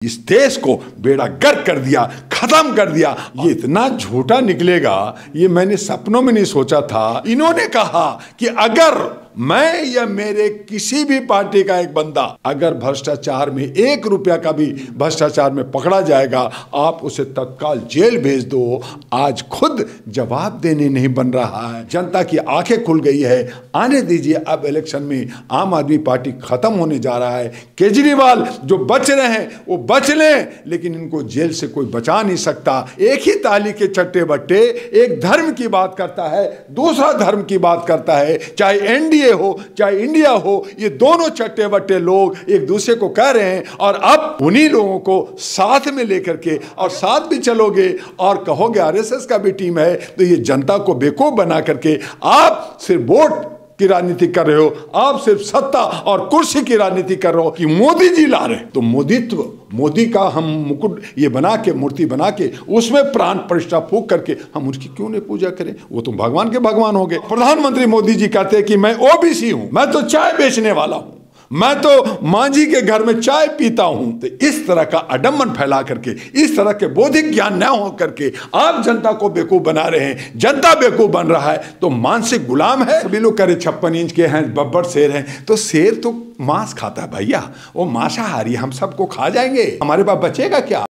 इस देश को बेड़ा गर्क कर दिया, खत्म कर दिया। ये इतना झूठा निकलेगा ये मैंने सपनों में नहीं सोचा था। इन्होंने कहा कि अगर मैं या मेरे किसी भी पार्टी का एक बंदा अगर भ्रष्टाचार में 1 रुपया का भी भ्रष्टाचार में पकड़ा जाएगा, आप उसे तत्काल जेल भेज दो। आज खुद जवाब देने नहीं बन रहा है। जनता की आंखें खुल गई है। आने दीजिए, अब इलेक्शन में आम आदमी पार्टी खत्म होने जा रहा है। केजरीवाल जो बच रहे हैं वो बच लें, लेकिन इनको जेल से कोई बचा नहीं सकता। एक ही ताली के चट्टे बट्टे, एक धर्म की बात करता है, दूसरा धर्म की बात करता है। चाहे एनडीए हो चाहे इंडिया हो, ये दोनों चट्टे बट्टे लोग एक दूसरे को कह रहे हैं। और अब उन्हीं लोगों को साथ में लेकर के और साथ भी चलोगे और कहोगे आरएसएस का भी टीम है, तो ये जनता को बेवकूफ बना करके आप सिर्फ वोट की राजनीति कर रहे हो, आप सिर्फ सत्ता और कुर्सी की राजनीति कर रहे हो कि मोदी जी ला रहे हैं। तो मोदीत्व, मोदी का हम मुकुट ये बना के, मूर्ति बना के, उसमें प्राण प्रतिष्ठा फूंक करके हम उसकी क्यों नहीं पूजा करें? वो तो भगवान के भगवान हो गए। प्रधानमंत्री मोदी जी कहते हैं कि मैं ओबीसी हूं, मैं तो चाय बेचने वाला हूं, मैं तो मांझी के घर में चाय पीता हूं। तो इस तरह का अडम्बन फैला करके, इस तरह के बौद्धिक ज्ञान न हो करके आप जनता को बेवकूफ बना रहे हैं। जनता बेवकूफ बन रहा है तो मानसिक गुलाम है। सभी लोग कह रहे 56 इंच के हैं, बब्बर शेर हैं। तो शेर तो मांस खाता है भैया, वो मांसाहारी, हम सबको खा जाएंगे, हमारे पास बचेगा क्या?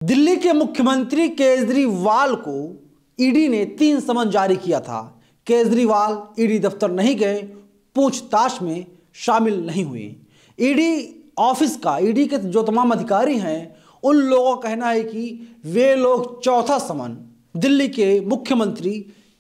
दिल्ली के मुख्यमंत्री केजरीवाल को ईडी ने 3 समन जारी किया था। केजरीवाल ईडी दफ्तर नहीं गए, पूछताछ में शामिल नहीं हुए। ईडी ऑफिस का, ईडी के जो तमाम अधिकारी हैं, उन लोगों का कहना है कि वे लोग चौथा समन दिल्ली के मुख्यमंत्री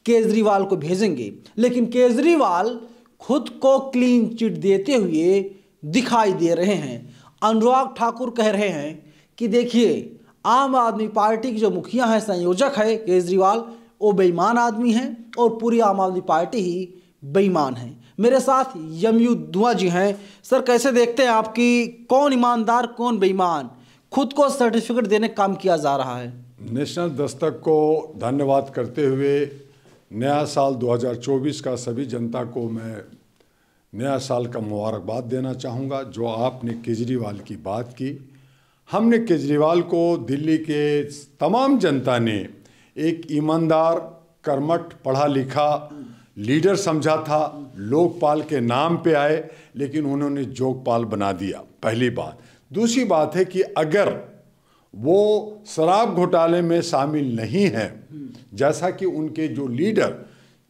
केजरीवाल को भेजेंगे। लेकिन केजरीवाल खुद को क्लीन चिट देते हुए दिखाई दे रहे हैं। अनुराग ठाकुर कह रहे हैं कि देखिए, आम आदमी पार्टी के जो मुखिया हैं, संयोजक है केजरीवाल, वो बेईमान आदमी हैं और पूरी आम आदमी पार्टी ही बेईमान है। मेरे साथ यमयू दुआ जी हैं। सर, कैसे देखते हैं आपकी, कौन ईमानदार कौन बेईमान? खुद को सर्टिफिकेट देने का काम किया जा रहा है। नेशनल दस्तक को धन्यवाद करते हुए नया साल 2024 का सभी जनता को मैं नया साल का मुबारकबाद देना चाहूँगा। जो आपने केजरीवाल की बात की, हमने केजरीवाल को दिल्ली के तमाम जनता ने एक ईमानदार, कर्मठ, पढ़ा लिखा लीडर समझा था। लोकपाल के नाम पे आए, लेकिन उन्होंने जोगपाल बना दिया, पहली बात। दूसरी बात है कि अगर वो शराब घोटाले में शामिल नहीं है, जैसा कि उनके जो लीडर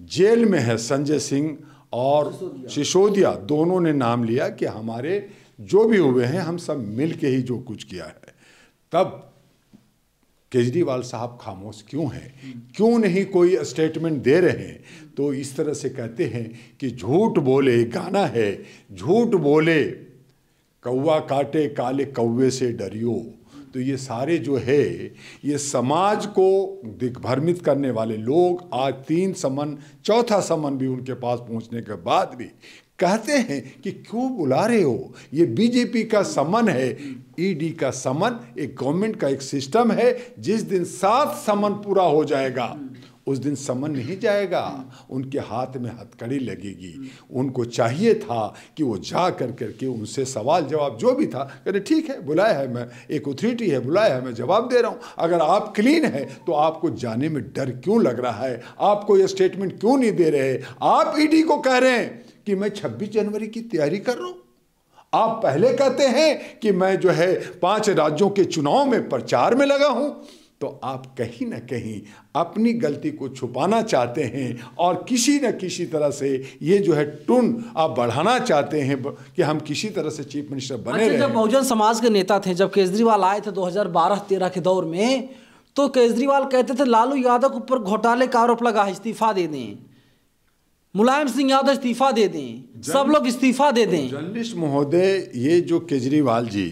जेल में है, संजय सिंह और सिसोदिया, दोनों ने नाम लिया कि हमारे जो भी हुए हैं हम सब मिल के ही जो कुछ किया है, तब केजरीवाल साहब खामोश क्यों हैं? क्यों नहीं कोई स्टेटमेंट दे रहे हैं? तो इस तरह से कहते हैं कि झूठ बोले, गाना है, झूठ बोले कौवा काटे काले कौवे से डरियो। तो ये सारे जो है, ये समाज को दिग्भ्रमित करने वाले लोग आज 3 समन, चौथा समन भी उनके पास पहुंचने के बाद भी कहते हैं कि क्यों बुला रहे हो? ये बीजेपी का समन है, ईडी का समन एक गवर्नमेंट का एक सिस्टम है। जिस दिन 7 समन पूरा हो जाएगा उस दिन समन नहीं जाएगा, उनके हाथ में हथकड़ी लगेगी। उनको चाहिए था कि वो जा कर करके उनसे सवाल जवाब जो भी था, कहते ठीक है, बुलाया है, मैं एक अथॉरिटी है, बुलाया है, मैं जवाब दे रहा हूँ। अगर आप क्लीन है तो आपको जाने में डर क्यों लग रहा है? आपको ये स्टेटमेंट क्यों नहीं दे रहे? आप ईडी को कह रहे हैं कि मैं 26 जनवरी की तैयारी कर रहा हूं। आप पहले कहते हैं कि मैं जो है 5 राज्यों के चुनाव में प्रचार में लगा हूं। तो आप कहीं ना कहीं अपनी गलती को छुपाना चाहते हैं और किसी न किसी तरह से ये जो है टून आप बढ़ाना चाहते हैं कि हम किसी तरह से चीफ मिनिस्टर बने रहे। जब बहुजन समाज के नेता थे, जब केजरीवाल आए थे 2012-13 के दौर में, तो केजरीवाल कहते थे लालू यादव के ऊपर घोटाले का आरोप लगा, इस्तीफा दे दें, मुलायम सिंह यादव इस्तीफा दे दें, सब लोग इस्तीफा दे दें। जर्नलिस्ट महोदय, ये जो केजरीवाल जी,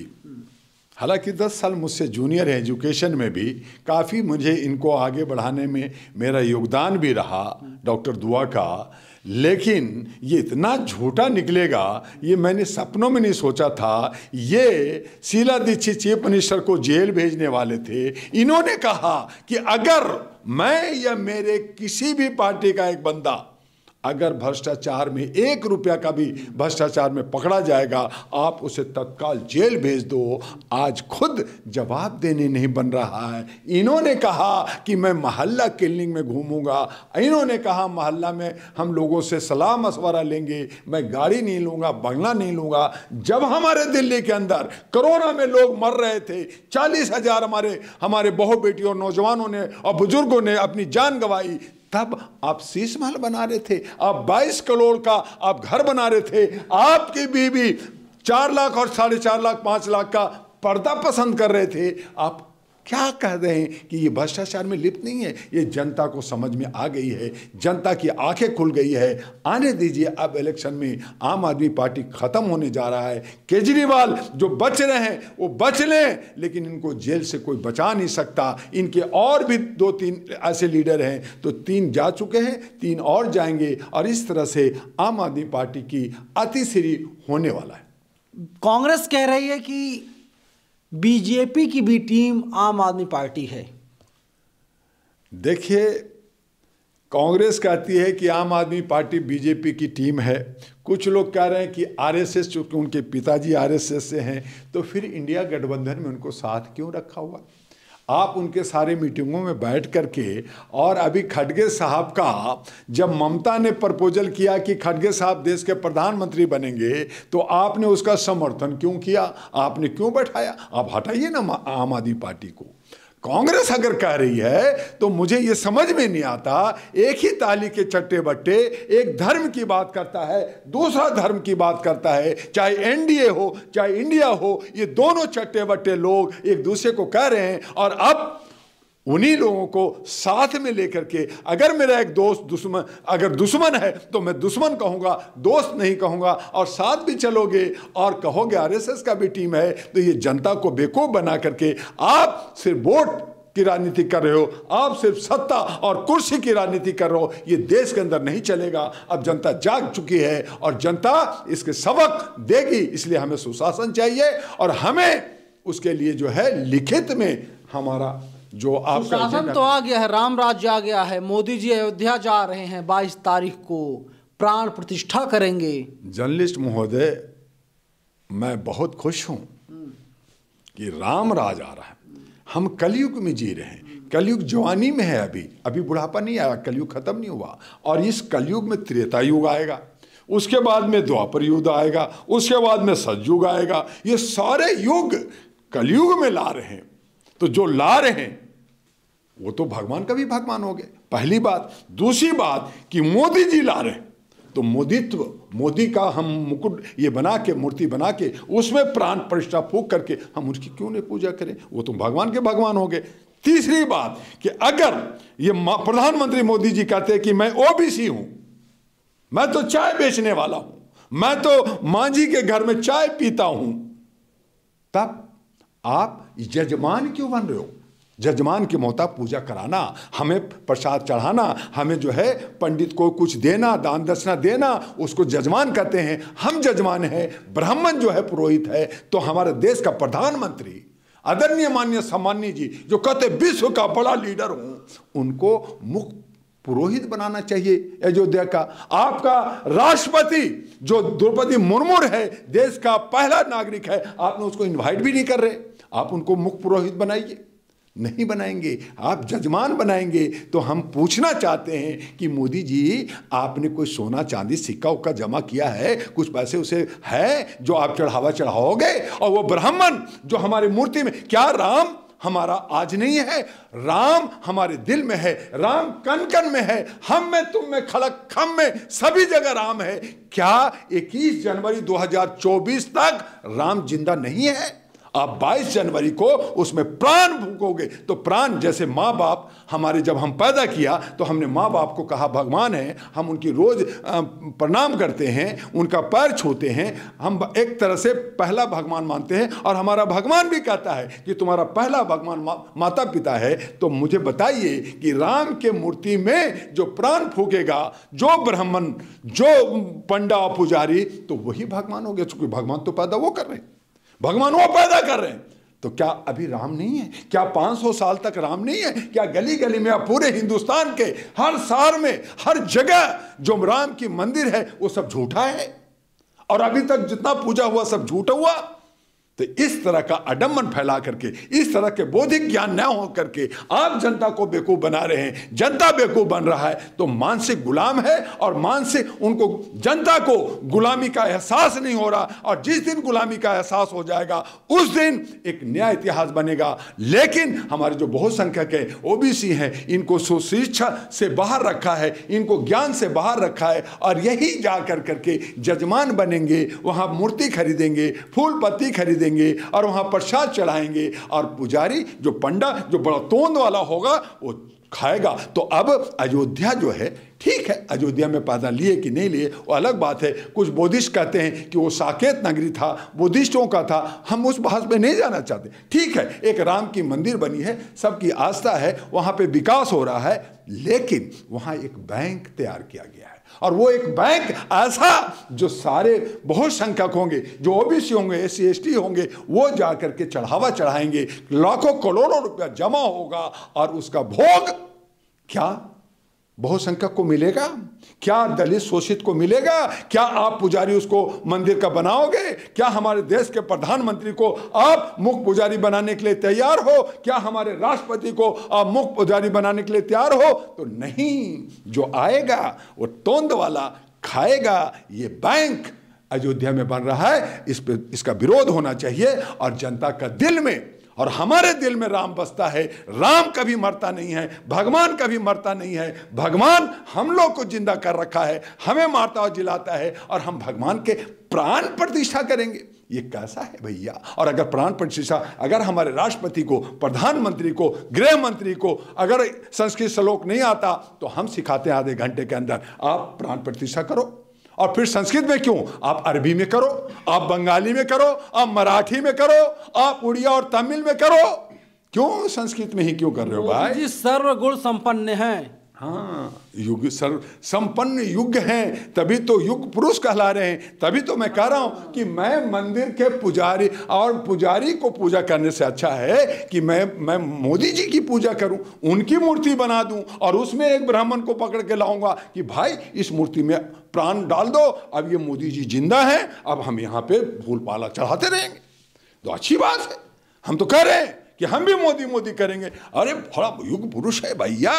हालांकि 10 साल मुझसे जूनियर है एजुकेशन में भी, काफ़ी मुझे इनको आगे बढ़ाने में मेरा योगदान भी रहा, डॉक्टर दुआ का, लेकिन ये इतना झूठा निकलेगा ये मैंने सपनों में नहीं सोचा था। ये शीला दीक्षित चीफ मिनिस्टर को जेल भेजने वाले थे। इन्होंने कहा कि अगर मैं या मेरे किसी भी पार्टी का एक बंदा अगर भ्रष्टाचार में 1 रुपया का भी भ्रष्टाचार में पकड़ा जाएगा, आप उसे तत्काल जेल भेज दो। आज खुद जवाब देने नहीं बन रहा है। इन्होंने कहा कि मैं मोहल्ला क्लिनिक में घूमूंगा, इन्होंने कहा मोहल्ला में हम लोगों से सलाह मशवरा लेंगे, मैं गाड़ी नहीं लूंगा, बंगला नहीं लूंगा। जब हमारे दिल्ली के अंदर कोरोना में लोग मर रहे थे, 40,000 हमारे बहु बेटियों, नौजवानों ने और बुजुर्गों ने अपनी जान गंवाई, तब आप शीश महल बना रहे थे, आप 22 करोड़ का आप घर बना रहे थे, आपकी बीवी 4 लाख और 4.5 लाख 5 लाख का पर्दा पसंद कर रहे थे। आप क्या कह रहे हैं कि ये भ्रष्टाचार में लिप्त नहीं है? ये जनता को समझ में आ गई है, जनता की आंखें खुल गई है। आने दीजिए, अब इलेक्शन में आम आदमी पार्टी खत्म होने जा रहा है। केजरीवाल जो बच रहे हैं वो बच लें, लेकिन इनको जेल से कोई बचा नहीं सकता। इनके और भी 2-3 ऐसे लीडर हैं, तो 3 जा चुके हैं, 3 और जाएंगे, और इस तरह से आम आदमी पार्टी की अतिश्री होने वाला है। कांग्रेस कह रही है कि बीजेपी की भी टीम आम आदमी पार्टी है। देखिए, कांग्रेस कहती है कि आम आदमी पार्टी बीजेपी की टीम है। कुछ लोग कह रहे हैं कि आरएसएस, चूंकि उनके पिताजी आरएसएस से हैं, तो फिर इंडिया गठबंधन में उनको साथ क्यों रखा हुआ? आप उनके सारे मीटिंगों में बैठ करके, और अभी खड़गे साहब का जब ममता ने प्रपोजल किया कि खड़गे साहब देश के प्रधानमंत्री बनेंगे, तो आपने उसका समर्थन क्यों किया? आपने क्यों बैठाया? आप हटाइए ना आम आदमी पार्टी को। कांग्रेस अगर कह रही है तो मुझे ये समझ में नहीं आता, एक ही ताली के चट्टे बट्टे, एक धर्म की बात करता है, दूसरा धर्म की बात करता है, चाहे एनडीए हो चाहे इंडिया हो, ये दोनों चट्टे बट्टे लोग एक दूसरे को कह रहे हैं। और अब उन्हीं लोगों को साथ में लेकर के, अगर मेरा एक दोस्त दुश्मन, अगर दुश्मन है तो मैं दुश्मन कहूंगा, दोस्त नहीं कहूंगा, और साथ भी चलोगे और कहोगे आरएसएस का भी टीम है, तो ये जनता को बेवकूफ बना करके आप सिर्फ वोट की राजनीति कर रहे हो, आप सिर्फ सत्ता और कुर्सी की राजनीति कर रहे हो। ये देश के अंदर नहीं चलेगा। अब जनता जाग चुकी है और जनता इसके सबक देगी। इसलिए हमें सुशासन चाहिए, और हमें उसके लिए जो है लिखित में हमारा जो आपका शासन तो आ गया है, राम राज्य आ गया है। मोदी जी अयोध्या जा रहे हैं 22 तारीख को, प्राण प्रतिष्ठा करेंगे। जर्नलिस्ट महोदय, मैं बहुत खुश हूं कि राम राज आ रहा है। हम कलयुग में जी रहे हैं, कलयुग जवानी में है, अभी बुढ़ापा नहीं आया, कलयुग खत्म नहीं हुआ। और इस कलयुग में त्रेता युग आएगा, उसके बाद में द्वापर युग आएगा, उसके बाद में सतयुग आएगा। ये सारे युग कलयुग में ला रहे हैं। तो जो ला रहे हैं वो तो भगवान का भी भगवान हो गए, पहली बात। दूसरी बात कि मोदी जी ला रहे हैं, तो मोदीत्व, मोदी का हम मुकुट ये बना के, मूर्ति बना के, उसमें प्राण प्रतिष्ठा फूंक करके हम उसकी क्यों नहीं पूजा करें? वो तो भगवान के भगवान हो गए। तीसरी बात कि अगर ये प्रधानमंत्री मोदी जी कहते हैं कि मैं ओबीसी हूं, मैं तो चाय बेचने वाला हूं, मैं तो मांझी के घर में चाय पीता हूं, तब आप जजमान क्यों बन रहे हो? जजमान के मोहता पूजा कराना, हमें प्रसाद चढ़ाना, हमें जो है पंडित को कुछ देना, दान दक्षिणा देना, उसको जजमान कहते हैं। हम जजमान हैं, ब्राह्मण जो है पुरोहित है। तो हमारे देश का प्रधानमंत्री आदरणीय माननीय सम्माननीय जी, जो कहते विश्व का बड़ा लीडर हूं, उनको मुख्य पुरोहित बनाना चाहिए अयोध्या का। आपका राष्ट्रपति जो द्रौपदी मुर्मू है, देश का पहला नागरिक है, आपने उसको इनवाइट भी नहीं कर रहे। आप उनको मुख्य पुरोहित बनाइए। नहीं बनाएंगे, आप जजमान बनाएंगे। तो हम पूछना चाहते हैं कि मोदी जी, आपने कोई सोना चांदी सिक्का उक्का जमा किया है? कुछ पैसे उसे है जो आप चढ़ाओगे? और वो ब्राह्मण जो हमारी मूर्ति में, क्या राम हमारा आज नहीं है? राम हमारे दिल में है, राम कण कण में है, हम में, तुम में, खलक खम में, सभी जगह राम है। क्या 21 जनवरी 2024 तक राम जिंदा नहीं है? आप 22 जनवरी को उसमें प्राण फूकोगे। तो प्राण, जैसे माँ बाप हमारे, जब हम पैदा किया तो हमने माँ बाप को कहा भगवान है, हम उनकी रोज प्रणाम करते हैं, उनका पैर छूते हैं, हम एक तरह से पहला भगवान मानते हैं। और हमारा भगवान भी कहता है कि तुम्हारा पहला भगवान माता पिता है। तो मुझे बताइए कि राम के मूर्ति में जो प्राण फूकेगा, जो ब्राह्मण, जो पंडा पुजारी, तो वही भगवान हो गया। चूंकि भगवान तो पैदा वो कर रहे हैं, भगवान वो पैदा कर रहे हैं। तो क्या अभी राम नहीं है? क्या 500 साल तक राम नहीं है? क्या गली गली में, पूरे हिंदुस्तान के हर शहर में, हर जगह जो राम की मंदिर है वो सब झूठा है? और अभी तक जितना पूजा हुआ सब झूठा हुआ। तो इस तरह का अडम्बन फैला करके, इस तरह के बौद्धिक ज्ञान न हो करके आप जनता को बेवकूफ बना रहे हैं। जनता बेवकूफ बन रहा है तो मानसिक गुलाम है, और मानसिक उनको, जनता को गुलामी का एहसास नहीं हो रहा। और जिस दिन गुलामी का एहसास हो जाएगा उस दिन एक नया इतिहास बनेगा। लेकिन हमारे जो बहुसंख्यक है, ओबीसी हैं, इनको सुशिक्षा से बाहर रखा है, इनको ज्ञान से बाहर रखा है, और यही जाकर करके जजमान बनेंगे, वहां मूर्ति खरीदेंगे, फूल पत्ती खरीदेंगे और वहां प्रसाद चढ़ाएंगे, और पुजारी जो पंडा जो बड़ा तोंद वाला होगा वो खाएगा। तो अब अयोध्या जो है, ठीक है, अयोध्या में पैदा लिए कि नहीं लिए वो अलग बात है। कुछ बुद्धिस्ट कहते हैं कि वो साकेत नगरी था, बुद्धिस्टों का था, हम उस बहस में नहीं जाना चाहते। ठीक है, एक राम की मंदिर बनी है, सबकी आस्था है, वहां पे विकास हो रहा है, लेकिन वहां एक बैंक तैयार किया गया है, और वो एक बैंक ऐसा जो सारे बहुत संख्यक होंगे, जो ओबीसी होंगे, SC ST होंगे, वो जाकर के चढ़ावा चढ़ाएंगे, लाखों करोड़ों रुपया जमा होगा, और उसका भोग क्या बहुसंख्यक को मिलेगा? क्या दलित शोषित को मिलेगा? क्या आप पुजारी उसको मंदिर का बनाओगे? क्या हमारे देश के प्रधानमंत्री को आप मुख्य पुजारी बनाने के लिए तैयार हो? क्या हमारे राष्ट्रपति को आप मुख्य पुजारी बनाने के लिए तैयार हो? तो नहीं, जो आएगा वो तोंद वाला खाएगा। ये बैंक अयोध्या में बन रहा है, इस पे इसका विरोध होना चाहिए, और जनता का दिल में और हमारे दिल में राम बसता है। राम कभी मरता नहीं है, भगवान कभी मरता नहीं है। भगवान हम लोग को जिंदा कर रखा है, हमें मारता और जिलाता है, और हम भगवान के प्राण प्रतिष्ठा करेंगे। ये कैसा है भैया? और अगर प्राण प्रतिष्ठा, अगर हमारे राष्ट्रपति को, प्रधानमंत्री को, गृह मंत्री को अगर संस्कृत श्लोक नहीं आता तो हम सिखाते हैं आधे घंटे के अंदर, आप प्राण प्रतिष्ठा करो। और फिर संस्कृत में क्यों? आप अरबी में करो, आप बंगाली में करो, आप मराठी में करो, आप उड़िया और तमिल में करो। क्यों संस्कृत में ही क्यों कर रहे हो भाई? जी सर्वगुण संपन्न है। हाँ, युग सर्व संपन्न युग हैं, तभी तो युग पुरुष कहला रहे हैं। तभी तो मैं कह रहा हूं कि मैं मंदिर के पुजारी, और पुजारी को पूजा करने से अच्छा है कि मैं मोदी जी की पूजा करूं, उनकी मूर्ति बना दूं, और उसमें एक ब्राह्मण को पकड़ के लाऊंगा कि भाई इस मूर्ति में प्राण डाल दो, अब ये मोदी जी जिंदा है, अब हम यहाँ पे फूल पाला चढ़ाते रहेंगे। तो अच्छी बात है, हम तो कह रहे हैं कि हम भी मोदी मोदी करेंगे। अरे बड़ा युग पुरुष है भैया,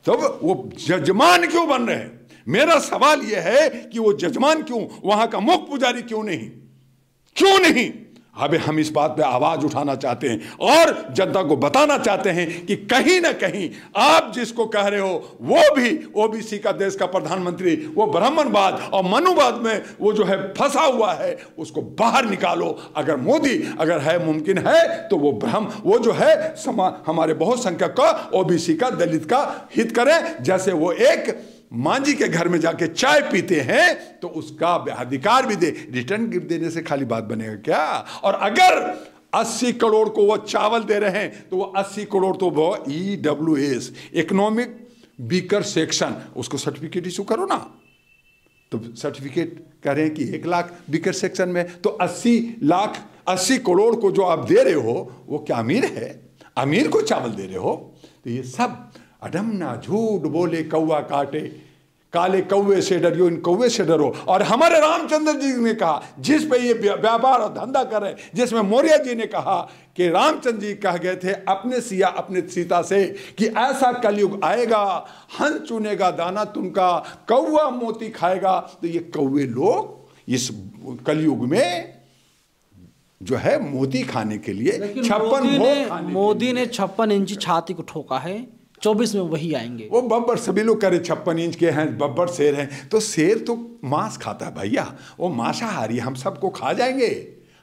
तब वो जजमान क्यों बन रहे हैं? मेरा सवाल यह है कि वो जजमान क्यों, वहां का मुख्य पुजारी क्यों नहीं? क्यों नहीं? अब हम इस बात पे आवाज उठाना चाहते हैं और जनता को बताना चाहते हैं कि कहीं ना कहीं आप जिसको कह रहे हो वो भी ओबीसी का देश का प्रधानमंत्री, वो ब्राह्मणवाद और मनुवाद में वो जो है फंसा हुआ है, उसको बाहर निकालो। अगर मोदी अगर है, मुमकिन है, तो वो जो है हमारे बहुसंख्यक का, ओबीसी का, दलित का हित करें। जैसे वो एक मांझी के घर में जाके चाय पीते हैं तो उसका अधिकार भी दे। रिटर्न गिफ्ट देने से खाली बात बनेगा क्या? और अगर 80 करोड़ को वो चावल दे रहे हैं तो वो 80 करोड़ तो वो EWS, इकोनॉमिक वीकर सेक्शन, उसको सर्टिफिकेट इशू करो ना। तो सर्टिफिकेट कह रहे हैं कि 1 लाख वीकर सेक्शन में, तो 80 करोड़ को जो आप दे रहे हो वो क्या अमीर है? अमीर को चावल दे रहे हो। तो ये सब अडमना, झूठ बोले कौवा काटे, काले कौवे से डरियो, इन कौवे से डरो। और हमारे रामचंद्र जी ने कहा, जिस पे ये व्यापार और धंधा कर रहे, जिसमें मौर्य जी ने कहा कि रामचंद्र जी कह गए थे अपने सिया अपने सीता से कि ऐसा कलयुग आएगा, हंस चुनेगा दाना तुमका, कौवा मोती खाएगा। तो ये कौवे लोग इस कलयुग में जो है मोती खाने के लिए 56 मोदी ने 56 इंची छाती को ठोका है, 24 में वही आएंगे। वो बब्बर, सभी लोग करे 56 इंच के हैं, बब्बर शेर हैं। तो शेर तो मांस खाता है भैया, वो मांसाहारी, हम सबको खा जाएंगे,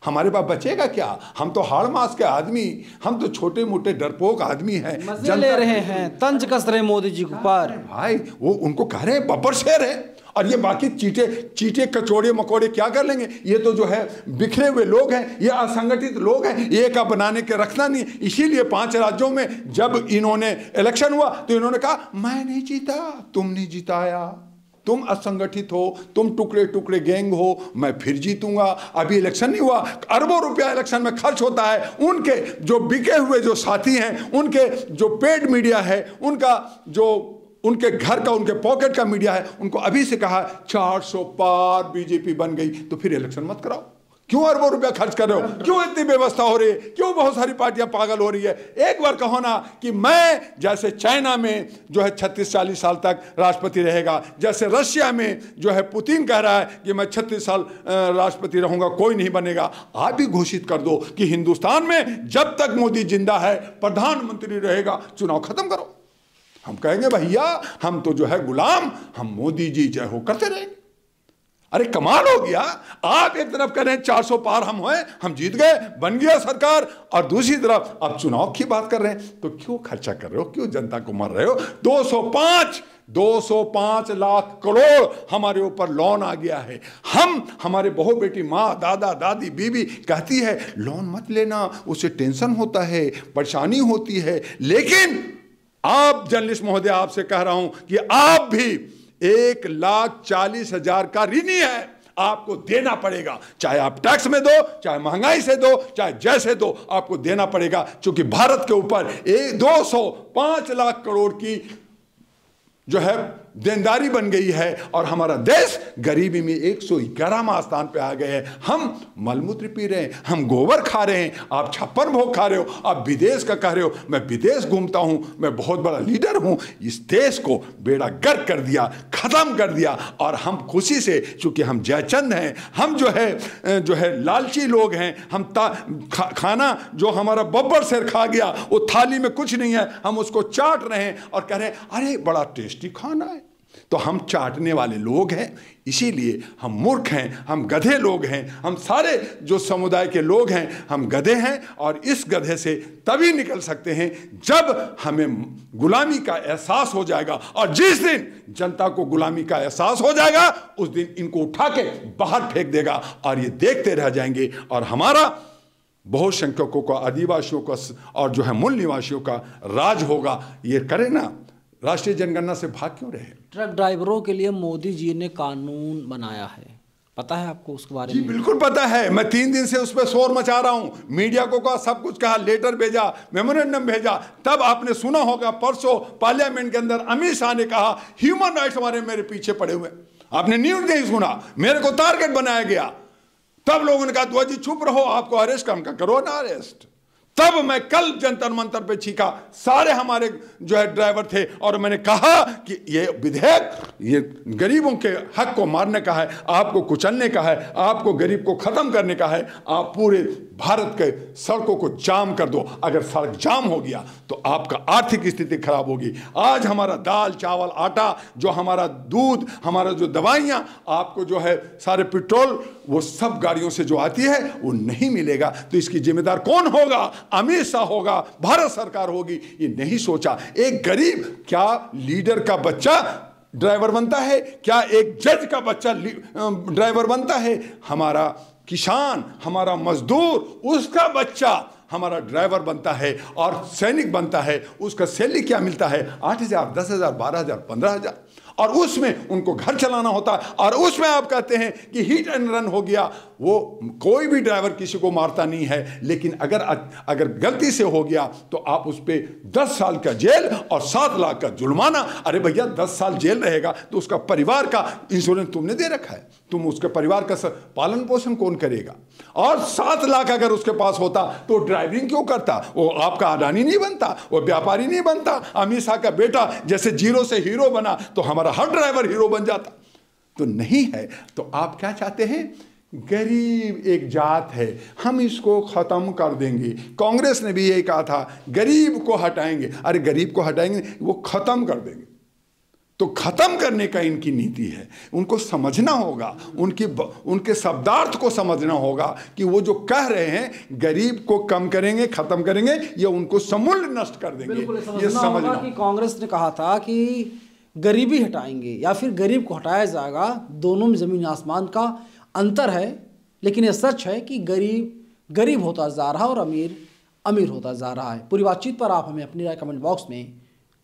हमारे पास बचेगा क्या? हम तो हाड़ मांस के आदमी, हम तो छोटे मोटे डरपोक आदमी हैं। मजे ले रहे हैं, तंज कस रहे मोदी जी के ऊपर। भाई वो उनको कह रहे हैं बब्बर शेर है, और ये बाकी चीटे कचौड़े मकोड़े क्या कर लेंगे? ये तो जो है बिखरे हुए लोग हैं, ये असंगठित लोग हैं, ये का बनाने के रखना नहीं। इसीलिए 5 राज्यों में जब इन्होंने इलेक्शन हुआ तो इन्होंने कहा मैं नहीं जीता, तुमने जिताया। तुम असंगठित हो, तुम टुकड़े टुकड़े गैंग हो, मैं फिर जीतूंगा। अभी इलेक्शन नहीं हुआ, अरबों रुपया इलेक्शन में खर्च होता है। उनके जो बिके हुए जो साथी हैं, उनके जो पेड मीडिया है, उनका जो उनके घर का, उनके पॉकेट का मीडिया है, उनको अभी से कहा 400 पार बीजेपी बन गई, तो फिर इलेक्शन मत कराओ। क्यों अरबों रुपया खर्च कर रहे हो? क्यों इतनी व्यवस्था हो रही है? क्यों बहुत सारी पार्टियां पागल हो रही है? एक बार कहो ना कि मैं, जैसे चाइना में जो है 36-40 साल तक राष्ट्रपति रहेगा, जैसे रशिया में जो है पुतिन कह रहा है कि मैं 36 साल राष्ट्रपति रहूंगा, कोई नहीं बनेगा। आप भी घोषित कर दो कि हिंदुस्तान में जब तक मोदी जिंदा है प्रधानमंत्री रहेगा, चुनाव खत्म करो। हम कहेंगे भैया हम तो जो है गुलाम, हम मोदी जी जय हो करते रहेंगे। अरे कमाल हो गया। आप एक तरफ कह रहे हैं 400 पार हम हुए, हम जीत गए, बन गया सरकार, और दूसरी तरफ आप चुनाव की बात कर रहे हैं। तो क्यों खर्चा कर रहे हो? क्यों जनता को मर रहे हो? 205 लाख करोड़ हमारे ऊपर लोन आ गया है। हमारे बहू बेटी, माँ, दादा, दादी, बीबी कहती है लोन मत लेना, उससे टेंशन होता है, परेशानी होती है। लेकिन आप जर्नलिस्ट महोदय, आपसे कह रहा हूं कि आप भी 1,40,000 का ऋणी है, आपको देना पड़ेगा। चाहे आप टैक्स में दो, चाहे महंगाई से दो, चाहे जैसे दो, आपको देना पड़ेगा। क्योंकि भारत के ऊपर 205 लाख करोड़ की जो है देनदारी बन गई है, और हमारा देश गरीबी में 111वां स्थान पे आ गए हैं। हम मलमूत्र पी रहे हैं, हम गोबर खा रहे हैं, आप छप्पन भोग खा रहे हो, आप विदेश का कह रहे हो। मैं विदेश घूमता हूं, मैं बहुत बड़ा लीडर हूं। इस देश को बेड़ा गर्क कर दिया, खत्म कर दिया, और हम खुशी से, चूंकि हम जयचंद हैं, हम जो है लालची लोग हैं, हम खाना जो हमारा बब्बर शेर खा गया, वो थाली में कुछ नहीं है, हम उसको चाट रहे हैं और कह रहे हैं अरे बड़ा टेस्टी खाना है। तो हम चाटने वाले लोग हैं, इसीलिए हम मूर्ख हैं, हम गधे लोग हैं। हम सारे जो समुदाय के लोग हैं, हम गधे हैं, और इस गधे से तभी निकल सकते हैं जब हमें गुलामी का एहसास हो जाएगा। और जिस दिन जनता को गुलामी का एहसास हो जाएगा, उस दिन इनको उठा के बाहर फेंक देगा, और ये देखते रह जाएंगे। और हमारा बहुसंख्यकों का, आदिवासियों का, और जो है मूल निवासियों का राज होगा। ये करे ना, राष्ट्रीय जनगणना से भाग क्यों रहे? ट्रक ड्राइवरों के लिए मोदी जी ने कानून बनाया है, पता है आपको उसके बारे में? जी बिल्कुल पता है। मैं 3 दिन से उस पर शोर मचा रहा हूं, मीडिया को कहा, सब कुछ कहा, लेटर भेजा, मेमोरेंडम भेजा। तब आपने सुना होगा परसों पार्लियामेंट के अंदर अमित शाह ने कहा ह्यूमन राइट्स हमारे मेरे पीछे पड़े हुए। आपने न्यूज नहीं सुना, मेरे को टारगेट बनाया गया। तब लोगों ने कहा दुआ जी चुप रहो, आपको अरेस्ट करो ना अरेस्ट। तब मैं कल जंतर मंतर पे चीखा, सारे हमारे जो है ड्राइवर थे, और मैंने कहा कि ये विधेयक ये गरीबों के हक को मारने का है, आपको कुचलने का है, आपको गरीब को खत्म करने का है। आप पूरे भारत के सड़कों को जाम कर दो। अगर सड़क जाम हो गया तो आपका आर्थिक स्थिति खराब होगी। आज हमारा दाल, चावल, आटा, जो हमारा दूध, हमारा जो दवाइयाँ, आपको जो है सारे पेट्रोल, वो सब गाड़ियों से जो आती है वो नहीं मिलेगा। तो इसकी जिम्मेदार कौन होगा? अमित शाह होगा, भारत सरकार होगी। ये नहीं सोचा। एक गरीब क्या लीडर का बच्चा ड्राइवर बनता है? क्या एक जज का बच्चा ड्राइवर बनता है? हमारा किसान, हमारा मजदूर, उसका बच्चा हमारा ड्राइवर बनता है और सैनिक बनता है। उसका सैलरी क्या मिलता है? 8,000, 10,000, 12,000, 15,000, और उसमें उनको घर चलाना होता है। और उसमें आप कहते हैं कि हिट एंड रन हो गया। वो कोई भी ड्राइवर किसी को मारता नहीं है, लेकिन अगर गलती से हो गया तो आप उस पर 10 साल का जेल और 7 लाख का जुर्माना। अरे भैया 10 साल जेल रहेगा तो उसका परिवार का इंश्योरेंस तुमने दे रखा है, तुम उसके परिवार का पालन पोषण कौन करेगा? और 7 लाख अगर उसके पास होता तो ड्राइविंग क्यों करता? वो आपका अडानी नहीं बनता, वो व्यापारी नहीं बनता। अमित शाह का बेटा जैसे जीरो से हीरो बना तो हमारा हर ड्राइवर हीरो बन जाता। तो नहीं है। तो आप क्या चाहते हैं? गरीब एक जात है, हम इसको खत्म कर देंगे। कांग्रेस ने भी यही कहा था, गरीब को हटाएंगे। अरे गरीब को हटाएंगे, वो खत्म कर देंगे। तो खत्म करने का इनकी नीति है। उनको समझना होगा, उनके शब्दार्थ को समझना होगा कि वो जो कह रहे हैं गरीब को कम करेंगे, खत्म करेंगे, ये उनको समूल नष्ट कर देंगे। ये समझना कि कांग्रेस ने कहा था कि गरीबी हटाएंगे या फिर गरीब को हटाया जाएगा, दोनों में जमीन आसमान का अंतर है। लेकिन ये सच है कि गरीब गरीब होता जा रहा है और अमीर अमीर होता जा रहा है। पूरी बातचीत पर आप हमें अपनी राय कमेंट बॉक्स में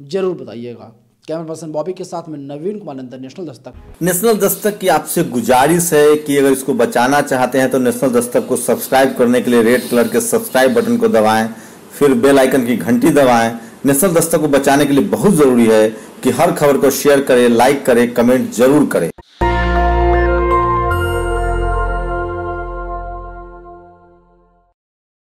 जरूर बताइएगा। कैमरा पर्सन बॉबी के साथ में नवीन कुमार नंदन, नेशनल दस्तक। नेशनल दस्तक की आपसे गुजारिश है कि अगर इसको बचाना चाहते हैं तो नेशनल दस्तक को सब्सक्राइब करने के लिए रेड कलर के सब्सक्राइब बटन को दबाएं, फिर बेल आइकन की घंटी दबाएं। नेशनल दस्तक को बचाने के लिए बहुत जरूरी है कि हर खबर को शेयर करें, लाइक करें, कमेंट जरूर करें।